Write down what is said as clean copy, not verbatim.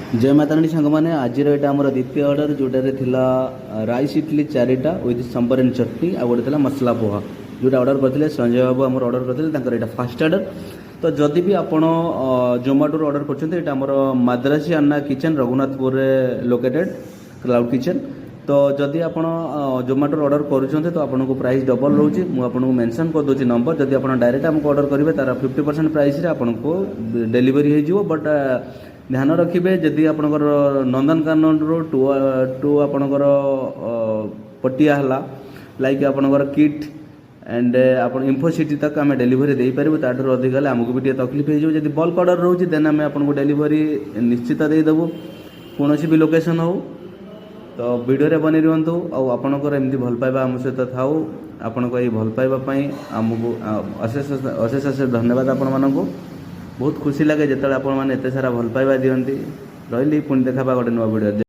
जय माता रानी सांग मैंने आज यहाँ आम द्वितीय अर्डर जोटार थिला राइस इडली चारिटा विथ सांबर एंड चटनी आ गोटे था मसला पोहा जोटा अर्डर करते संजय बाबू आम अर्डर करते यहाँ फास्ट अर्डर। तो जदि भी आप जोमाटो अर्डर कर Madrasi Anna kitchen Raghunathpur located cloud kitchen. तो जदि आप जोमाटो अर्डर करुँचे तो आपको प्राइस डबल रोचे मुझे मेंशन कर दूसरी नंबर जदि आप डायरेक्ट आमको अर्डर करेंगे तार 50% प्राइस आपको डेलीवरी हो बट ध्यान रखिए जदि आपणकर नंदनकानन टू आपणकर पटिया है लाइक आपणकर किट एंड आप इन्फोसिटी तक आम डेलीवरी दे पारू ताठू अधिक आमको भी तकलीफ हो जब बल्क अर्डर रोचे देन आम आपको डेलीवरी निश्चित देदेबू कौन भी लोकेशन हो। तो वीडियो बनी रुहतु आपणकर एमती भल पाइबा आम सहित थाऊ आपण को भल पाइबापी आमको अशेष अशेष अशेष धन्यवाद आपण मानक बहुत खुशी लगे जिते आप एत सारा भल पाइबा दिखती रही पुणी देखा गोटे नुआ वीडियो।